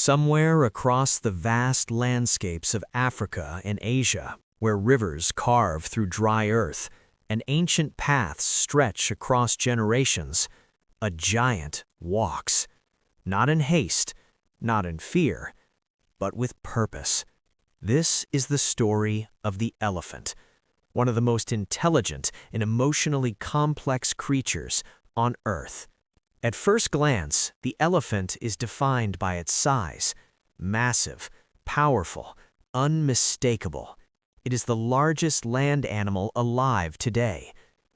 Somewhere across the vast landscapes of Africa and Asia, where rivers carve through dry earth and ancient paths stretch across generations, a giant walks, not in haste, not in fear, but with purpose. This is the story of the elephant, one of the most intelligent and emotionally complex creatures on Earth. At first glance, the elephant is defined by its size: massive, powerful, unmistakable. It is the largest land animal alive today,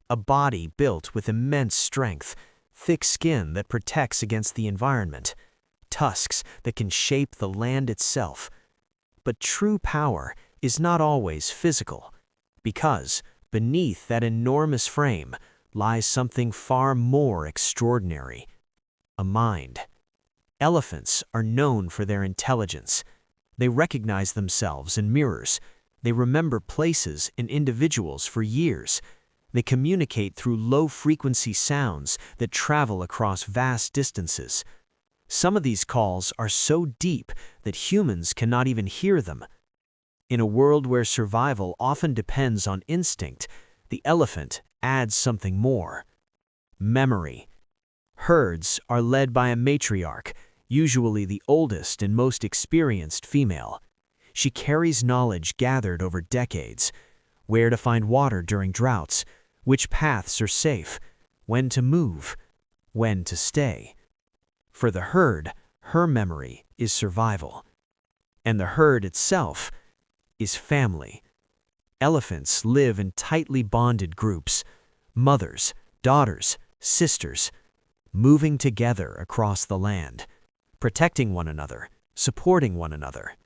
a body built with immense strength, thick skin that protects against the environment, tusks that can shape the land itself. But true power is not always physical, because beneath that enormous frame lies something far more extraordinary: a mind. Elephants are known for their intelligence. They recognize themselves in mirrors. They remember places and individuals for years. They communicate through low-frequency sounds that travel across vast distances. Some of these calls are so deep that humans cannot even hear them. In a world where survival often depends on instinct, the elephant adds something more: memory. Herds are led by a matriarch, usually the oldest and most experienced female. She carries knowledge gathered over decades: where to find water during droughts, which paths are safe, when to move, when to stay. For the herd, her memory is survival. And the herd itself is family. Elephants live in tightly bonded groups: mothers, daughters, sisters, moving together across the land, protecting one another, supporting one another.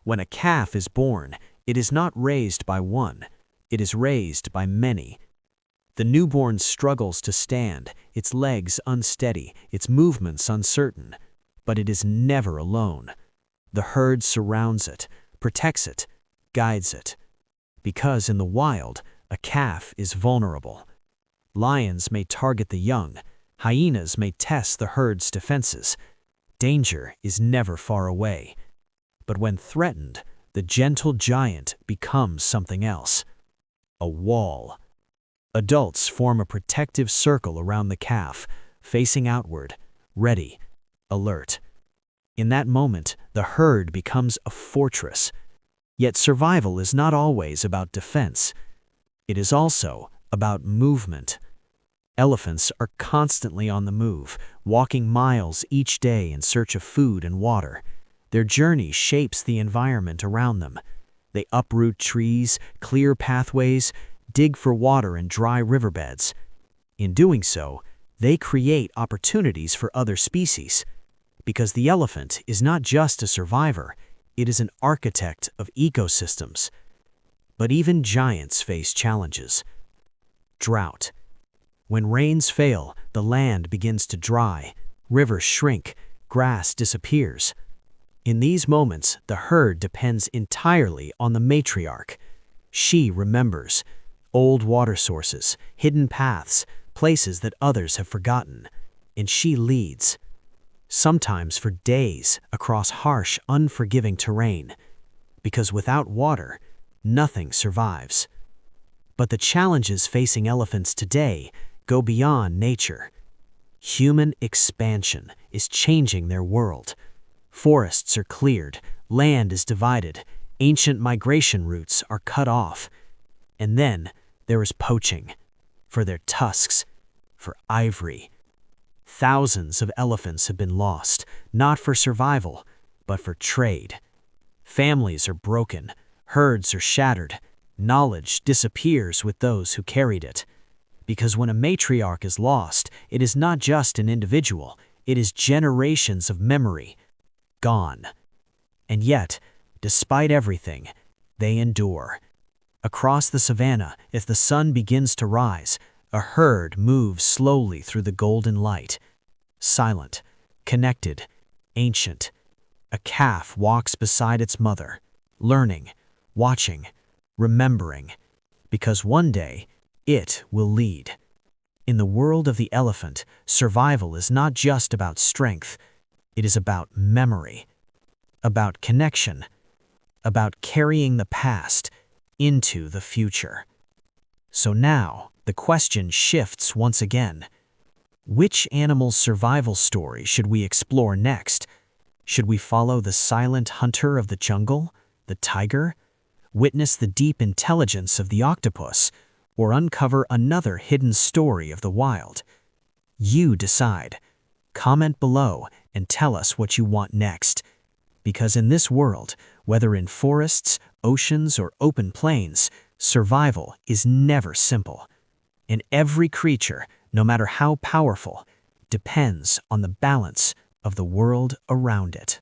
When a calf is born, it is not raised by one, it is raised by many. The newborn struggles to stand, its legs unsteady, its movements uncertain, but it is never alone. The herd surrounds it, protects it, guides it. Because in the wild, a calf is vulnerable. Lions may target the young, hyenas may test the herd's defenses. Danger is never far away. But when threatened, the gentle giant becomes something else: a wall. Adults form a protective circle around the calf, facing outward, ready, alert. In that moment, the herd becomes a fortress. Yet survival is not always about defense. It is also about movement. Elephants are constantly on the move, walking miles each day in search of food and water. Their journey shapes the environment around them. They uproot trees, clear pathways, dig for water in dry riverbeds. In doing so, they create opportunities for other species. Because the elephant is not just a survivor, it is an architect of ecosystems. But even giants face challenges. Drought. When rains fail, the land begins to dry, rivers shrink, grass disappears. In these moments, the herd depends entirely on the matriarch. She remembers old water sources, hidden paths, places that others have forgotten, and she leads. Sometimes for days across harsh, unforgiving terrain, because without water, nothing survives. But the challenges facing elephants today go beyond nature. Human expansion is changing their world. Forests are cleared, land is divided, ancient migration routes are cut off. And then there is poaching, for their tusks, for ivory. Thousands of elephants have been lost, not for survival, but for trade. Families are broken, herds are shattered, knowledge disappears with those who carried it. Because when a matriarch is lost, it is not just an individual, it is generations of memory gone. And yet, despite everything, they endure. Across the savannah, as the sun begins to rise, a herd moves slowly through the golden light. Silent, connected, ancient. A calf walks beside its mother, learning, watching, remembering, because one day it will lead. In the world of the elephant, survival is not just about strength, it is about memory. about connection, about carrying the past into the future. So now, the question shifts once again. Which animal's survival story should we explore next? Should we follow the silent hunter of the jungle, the tiger, witness the deep intelligence of the octopus, or uncover another hidden story of the wild? You decide. Comment below and tell us what you want next. Because in this world, whether in forests, oceans, or open plains, survival is never simple. And every creature, no matter how powerful, depends on the balance of the world around it.